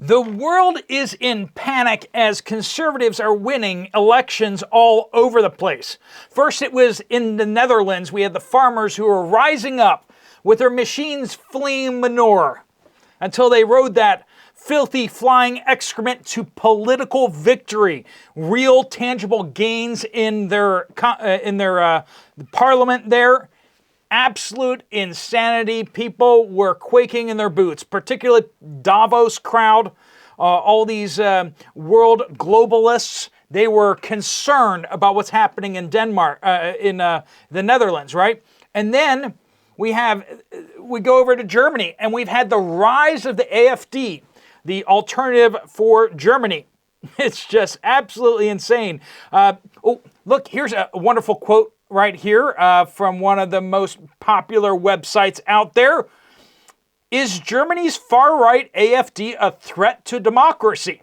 The world is in panic as conservatives are winning elections all over the place. First, it was in the Netherlands. We had the farmers who were rising up with their machines fleeing manure until they rode that filthy flying excrement to political victory. Real tangible gains in their parliament there. Absolute insanity. People were quaking in their boots, particularly Davos crowd, all these world globalists. They were concerned about what's happening in Denmark, in the Netherlands, right? And then we go over to Germany, and we've had the rise of the AfD, the Alternative for Germany. It's just absolutely insane. Look, here's a wonderful quote right here from one of the most popular websites out there. Is Germany's far-right AfD a threat to democracy?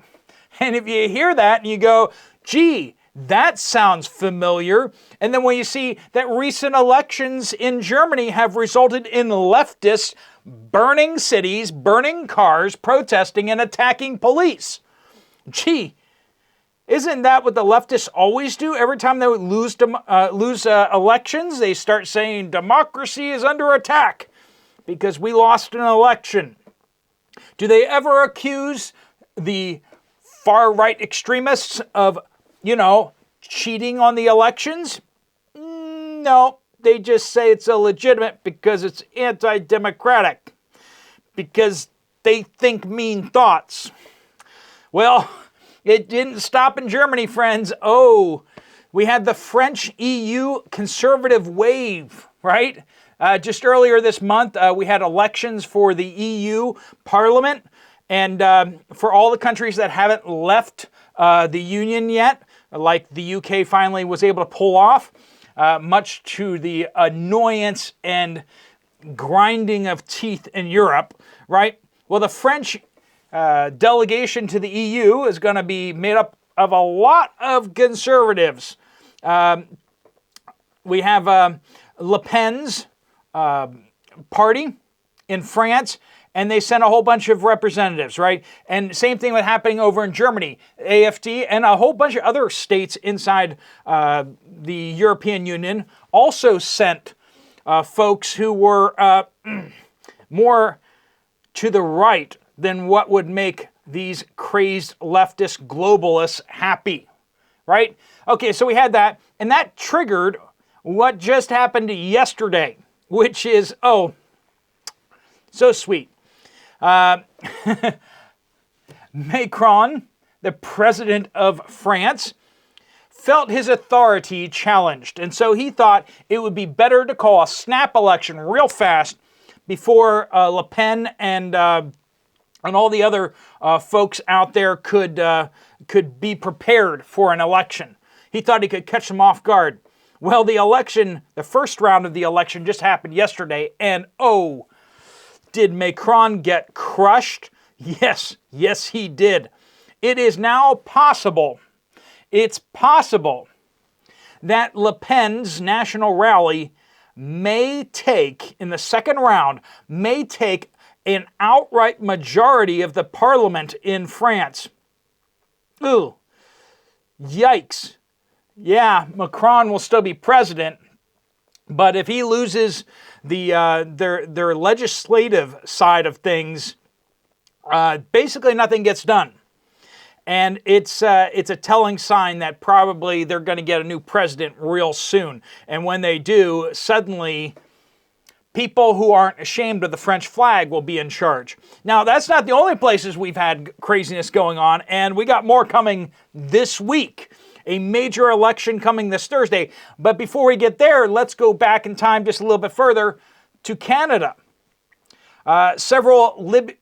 And if you hear that and you go, gee, that sounds familiar. And then when you see that recent elections in Germany have resulted in leftists burning cities, burning cars, protesting, and attacking police. Gee, isn't that what the leftists always do? Every time they lose elections, they start saying democracy is under attack because we lost an election. Do they ever accuse the far-right extremists of, cheating on the elections? No, they just say it's illegitimate because it's anti-democratic, because they think mean thoughts. Well, it didn't stop in Germany, friends. Oh, we had the French EU conservative wave, right? Just earlier this month, we had elections for the EU Parliament. And for all the countries that haven't left the Union yet, like the UK finally was able to pull off, much to the annoyance and grinding of teeth in Europe, right? Well, the French delegation to the EU is going to be made up of a lot of conservatives. We have Le Pen's party in France, and they sent a whole bunch of representatives, right? And same thing was happening over in Germany, AfD, and a whole bunch of other states inside the European Union also sent folks who were more to the right than what would make these crazed leftist globalists happy, right? Okay, so we had that, and that triggered what just happened yesterday, which is, so sweet. Macron, the president of France, felt his authority challenged, and so he thought it would be better to call a snap election real fast before Le Pen and all the other folks out there could be prepared for an election. He thought he could catch them off guard. Well, the first round of the election just happened yesterday, and did Macron get crushed? Yes, he did. It is now possible, it's possible that Le Pen's national rally may take, in the second round, an outright majority of the parliament in France. Ooh, yikes. Yeah, Macron will still be president, but if he loses their legislative side of things, basically nothing gets done. And it's a telling sign that probably they're going to get a new president real soon. And when they do, suddenly people who aren't ashamed of the French flag will be in charge. Now, that's not the only places we've had craziness going on, and we got more coming this week. A major election coming this Thursday. But before we get there, let's go back in time just a little bit further to Canada. Several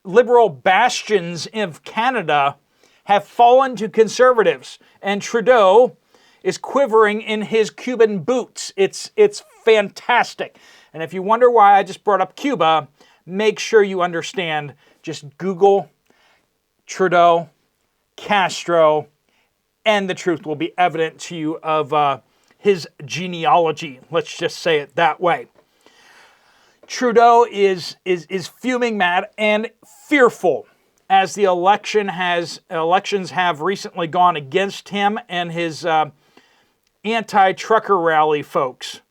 liberal bastions of Canada have fallen to conservatives, and Trudeau is quivering in his Cuban boots. It's fantastic. And if you wonder why I just brought up Cuba, make sure you understand. Just Google Trudeau, Castro, and the truth will be evident to you of his genealogy. Let's just say it that way. Trudeau is fuming mad and fearful as the elections have recently gone against him and his anti-trucker rally folks.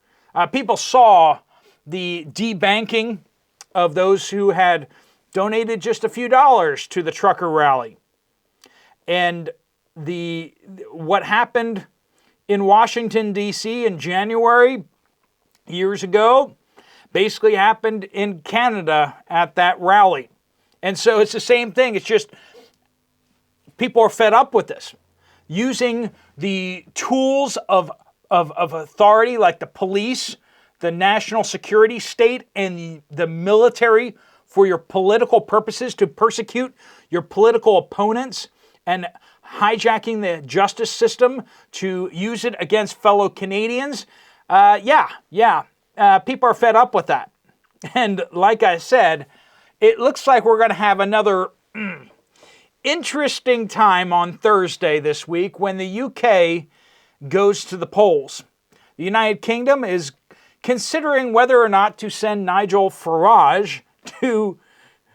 People saw the debanking of those who had donated just a few dollars to the trucker rally. And what happened in Washington, D.C. in January years ago basically happened in Canada at that rally. And so it's the same thing. It's just people are fed up with this. Using the tools of authority like the police, the national security state, and the military for your political purposes to persecute your political opponents, and hijacking the justice system to use it against fellow Canadians. People are fed up with that. And like I said, it looks like we're going to have another interesting time on Thursday this week when the UK goes to the polls. The United Kingdom is considering whether or not to send Nigel Farage to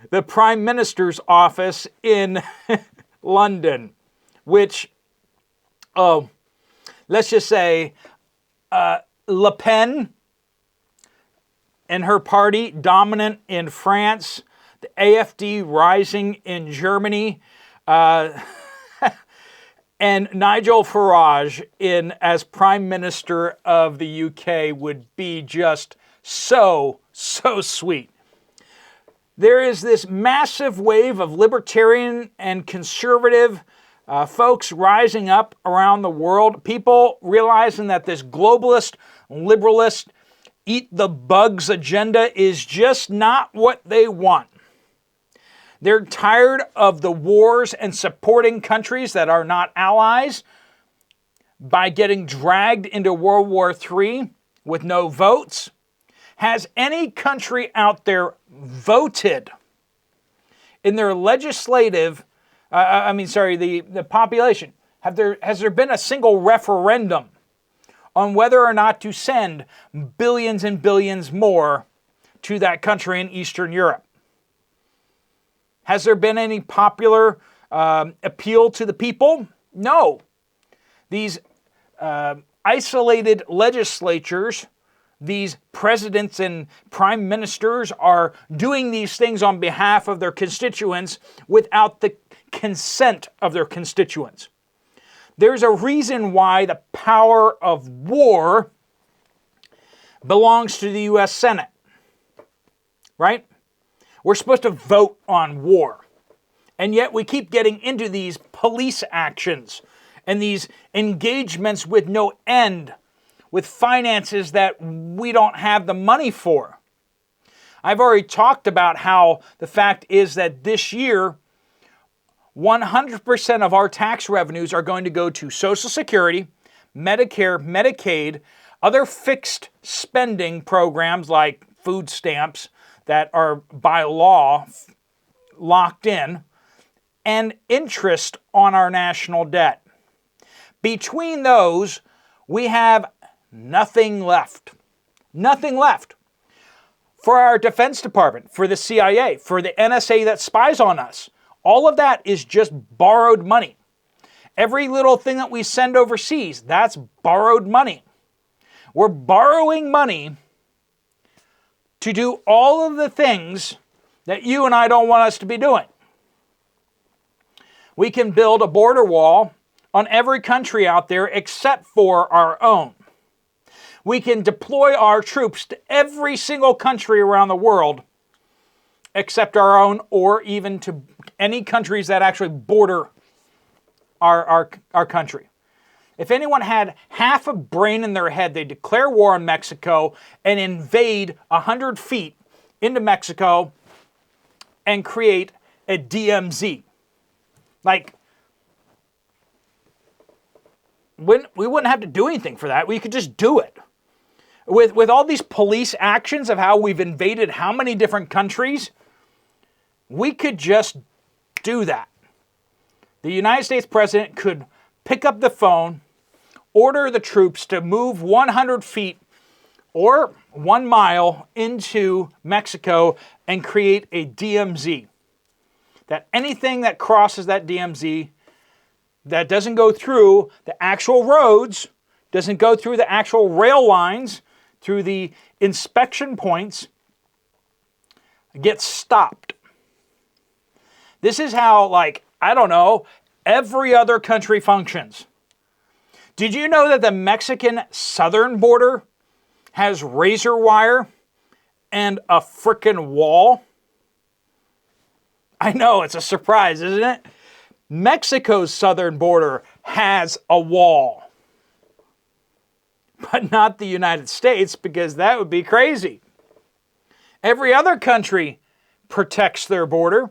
the Prime Minister's office in London, which, let's just say, Le Pen and her party dominant in France, the AfD rising in Germany, and Nigel Farage as Prime Minister of the UK would be just so sweet. There is this massive wave of libertarian and conservative folks rising up around the world, people realizing that this globalist, liberalist, eat the bugs agenda is just not what they want. They're tired of the wars and supporting countries that are not allies by getting dragged into World War III with no votes. Has any country out there voted in their legislative, the population? Has there been a single referendum on whether or not to send billions and billions more to that country in Eastern Europe? Has there been any popular appeal to the people? No. These isolated legislatures, these presidents and prime ministers are doing these things on behalf of their constituents without the consent of their constituents. There's a reason why the power of war belongs to the U.S. Senate, right? We're supposed to vote on war. And yet we keep getting into these police actions and these engagements with no end, with finances that we don't have the money for. I've already talked about how the fact is that this year, 100% of our tax revenues are going to go to Social Security, Medicare, Medicaid, other fixed spending programs like food stamps that are by law locked in, and interest on our national debt. Between those, we have nothing left. Nothing left. For our Defense Department, for the CIA, for the NSA that spies on us, all of that is just borrowed money. Every little thing that we send overseas, that's borrowed money. We're borrowing money to do all of the things that you and I don't want us to be doing. We can build a border wall on every country out there except for our own. We can deploy our troops to every single country around the world except our own, or even to any countries that actually border our country. If anyone had half a brain in their head, they'd declare war on Mexico and invade 100 feet into Mexico and create a DMZ. Like, we wouldn't have to do anything for that. We could just do it. With all these police actions of how we've invaded how many different countries, we could just do that. The United States president could pick up the phone, order the troops to move 100 feet or 1 mile into Mexico and create a DMZ. that anything that crosses that DMZ that doesn't go through the actual roads, doesn't go through the actual rail lines, through the inspection points, gets stopped. This is how, like, I don't know, every other country functions. Did you know that the Mexican southern border has razor wire and a frickin' wall? I know, it's a surprise, isn't it? Mexico's southern border has a wall. But not the United States, because that would be crazy. Every other country protects their border.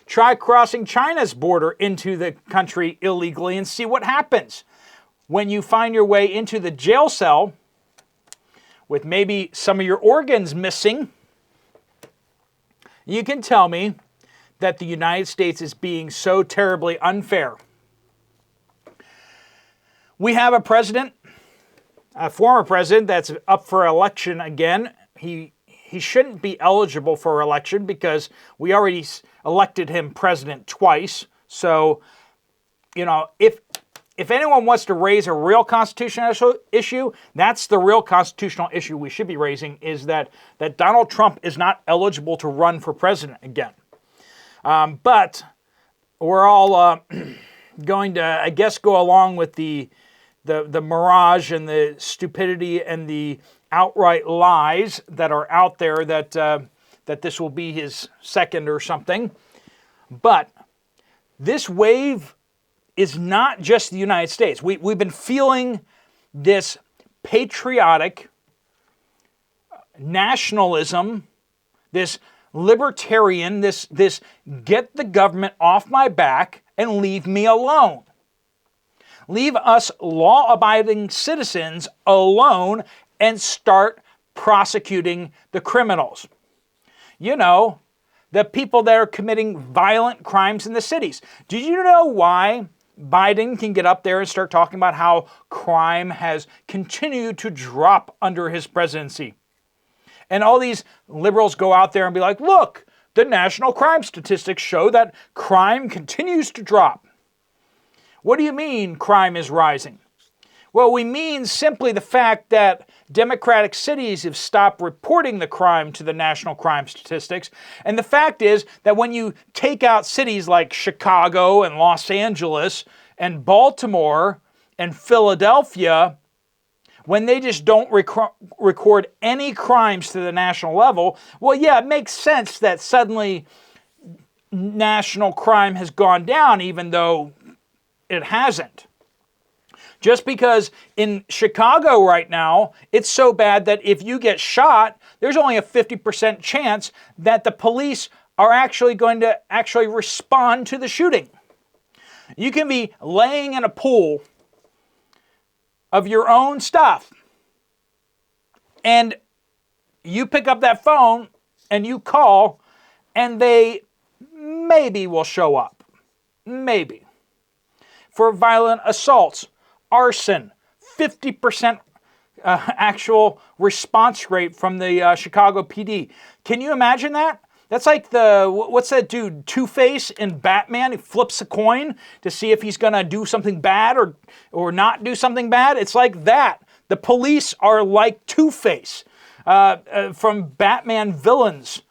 Try crossing China's border into the country illegally and see what happens. When you find your way into the jail cell with maybe some of your organs missing, you can tell me that the United States is being so terribly unfair. We have a president, a former president that's up for election again. He shouldn't be eligible for election because we already elected him president twice. So, you know, if anyone wants to raise a real constitutional issue, that's the real constitutional issue we should be raising, is that Donald Trump is not eligible to run for president again. But we're all going to, I guess, go along with the mirage and the stupidity and the outright lies that are out there that this will be his second or something. But this wave is not just the United States. We've been feeling this patriotic nationalism, this libertarian, this get the government off my back and leave me alone. Leave us law-abiding citizens alone and start prosecuting the criminals. You know, the people that are committing violent crimes in the cities. Did you know why Biden can get up there and start talking about how crime has continued to drop under his presidency? And all these liberals go out there and be like, look, the national crime statistics show that crime continues to drop. What do you mean crime is rising? Well, we mean simply the fact that Democratic cities have stopped reporting the crime to the national crime statistics. And the fact is that when you take out cities like Chicago and Los Angeles and Baltimore and Philadelphia, when they just don't record any crimes to the national level, well, yeah, it makes sense that suddenly national crime has gone down, even though it hasn't. Just because in Chicago right now, it's so bad that if you get shot, there's only a 50% chance that the police are actually going to respond to the shooting. You can be laying in a pool of your own stuff, and you pick up that phone and you call, and they maybe will show up. Maybe. For violent assaults, arson, 50% actual response rate from the Chicago PD. Can you imagine that? That's like what's that dude, Two-Face in Batman? He flips a coin to see if he's going to do something bad or not do something bad. It's like that. The police are like Two-Face from Batman villains.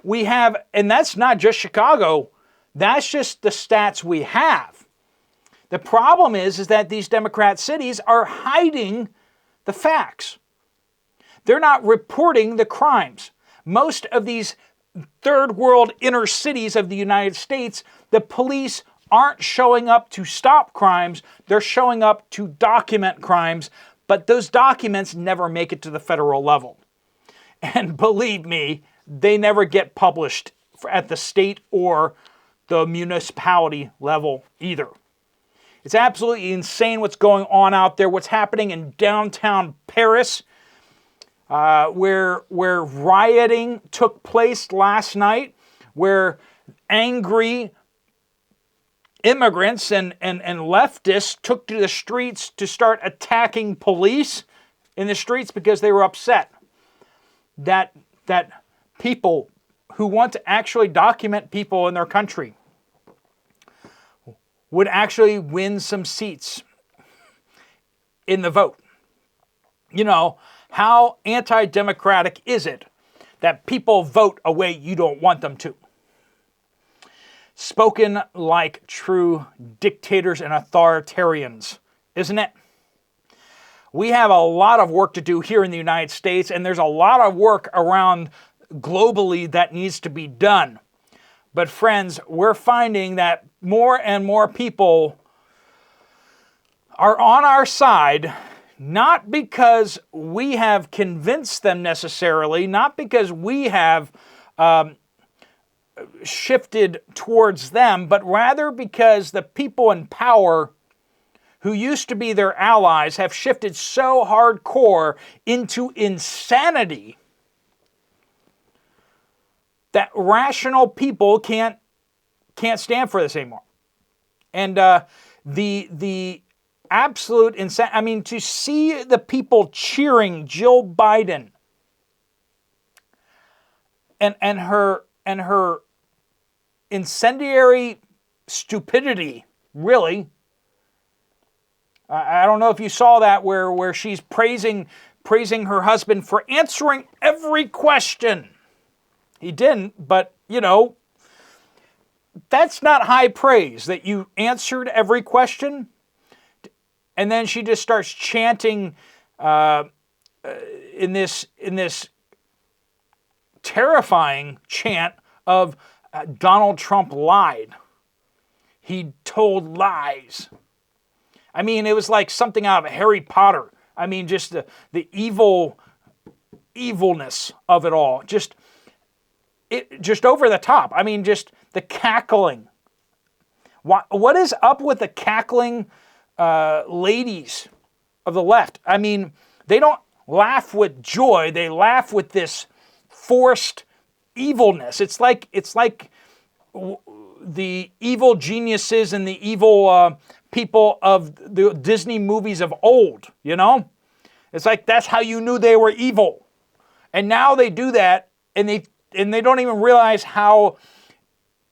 We have, and that's not just Chicago, that's just the stats we have. The problem is that these Democrat cities are hiding the facts. They're not reporting the crimes. Most of these third world inner cities of the United States, the police aren't showing up to stop crimes. They're showing up to document crimes, but those documents never make it to the federal level. And believe me, they never get published at the state or the municipality level either. It's absolutely insane what's going on out there, what's happening in downtown Paris, where rioting took place last night, where angry immigrants and leftists took to the streets to start attacking police in the streets because they were upset that people who want to actually document people in their country would actually win some seats in the vote. You know, how anti-democratic is it that people vote a way you don't want them to? Spoken like true dictators and authoritarians, isn't it? We have a lot of work to do here in the United States, and there's a lot of work around globally that needs to be done. But friends, we're finding that more and more people are on our side, not because we have convinced them necessarily, not because we have shifted towards them, but rather because the people in power who used to be their allies have shifted so hardcore into insanity that rational people can't stand for this anymore. And the absolute insanity, I mean, to see the people cheering Jill Biden and her incendiary stupidity, really. I don't know if you saw that where she's praising her husband for answering every question. He didn't, but, you know, that's not high praise, that you answered every question. And then she just starts chanting in this terrifying chant of Donald Trump lied. He told lies. I mean, it was like something out of Harry Potter. I mean, just the evilness of it all. Just over the top. I mean, just the cackling. What is up with the cackling ladies of the left? I mean, they don't laugh with joy. They laugh with this forced evilness. It's like the evil geniuses and the evil people of the Disney movies of old, you know? It's like that's how you knew they were evil. And now they do that, and they don't even realize how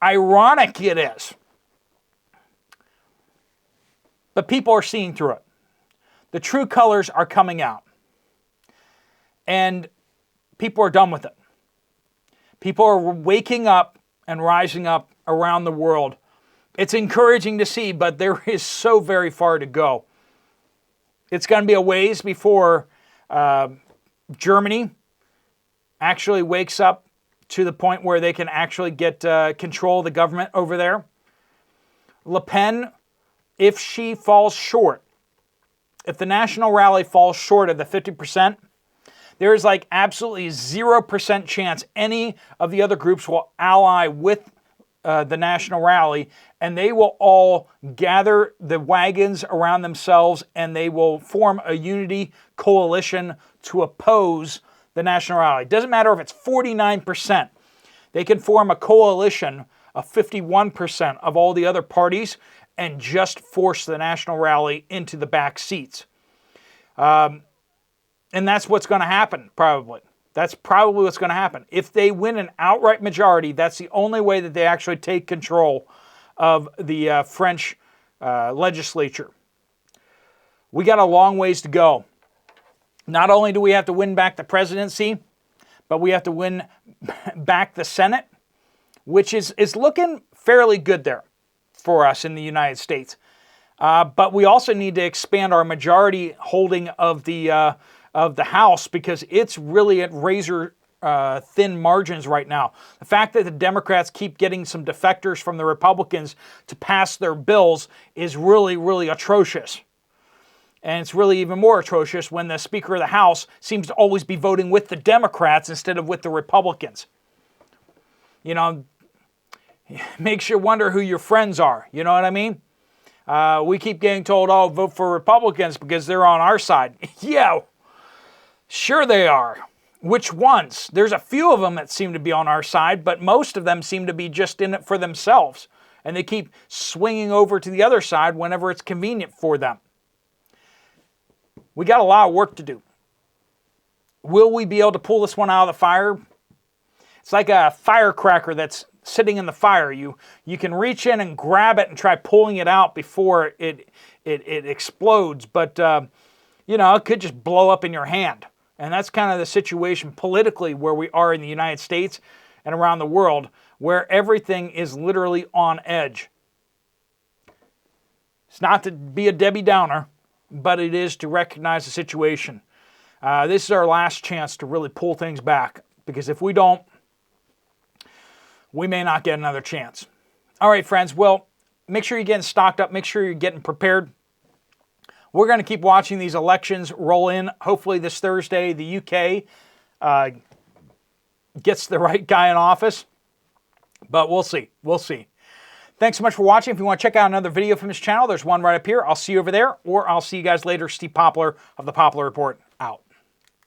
ironic it is. But people are seeing through it. The true colors are coming out. And people are done with it. People are waking up and rising up around the world. It's encouraging to see, but there is so very far to go. It's going to be a ways before Germany actually wakes up to the point where they can actually get control of the government over there. Le Pen, if she falls short, if the National Rally falls short of the 50%, there is like absolutely 0% chance any of the other groups will ally with the National Rally, and they will all gather the wagons around themselves and they will form a unity coalition to oppose the National Rally. It doesn't matter if it's 49%. They can form a coalition of 51% of all the other parties and just force the National Rally into the back seats. And that's what's going to happen, probably. That's probably what's going to happen. If they win an outright majority, that's the only way that they actually take control of the French legislature. We got a long ways to go. Not only do we have to win back the presidency, but we have to win back the Senate, which is looking fairly good there for us in the United States. But we also need to expand our majority holding of the House, because it's really at razor thin margins right now. The fact that the Democrats keep getting some defectors from the Republicans to pass their bills is really, really atrocious. And it's really even more atrocious when the Speaker of the House seems to always be voting with the Democrats instead of with the Republicans. You know, makes you wonder who your friends are. You know what I mean? We keep getting told, oh, vote for Republicans because they're on our side. Yeah, sure they are. Which ones? There's a few of them that seem to be on our side, but most of them seem to be just in it for themselves. And they keep swinging over to the other side whenever it's convenient for them. We got a lot of work to do. Will we be able to pull this one out of the fire? It's like a firecracker that's sitting in the fire. You can reach in and grab it and try pulling it out before it explodes, but it could just blow up in your hand. And that's kind of the situation politically where we are in the United States and around the world, where everything is literally on edge. It's not to be a Debbie Downer, but it is to recognize the situation. This is our last chance to really pull things back, because if we don't, we may not get another chance. All right, friends. Well, make sure you're getting stocked up. Make sure you're getting prepared. We're going to keep watching these elections roll in. Hopefully this Thursday, the UK gets the right guy in office. But we'll see. We'll see. Thanks so much for watching. If you want to check out another video from this channel, there's one right up here. I'll see you over there, or I'll see you guys later. Steve Poplar of the Poplar Report.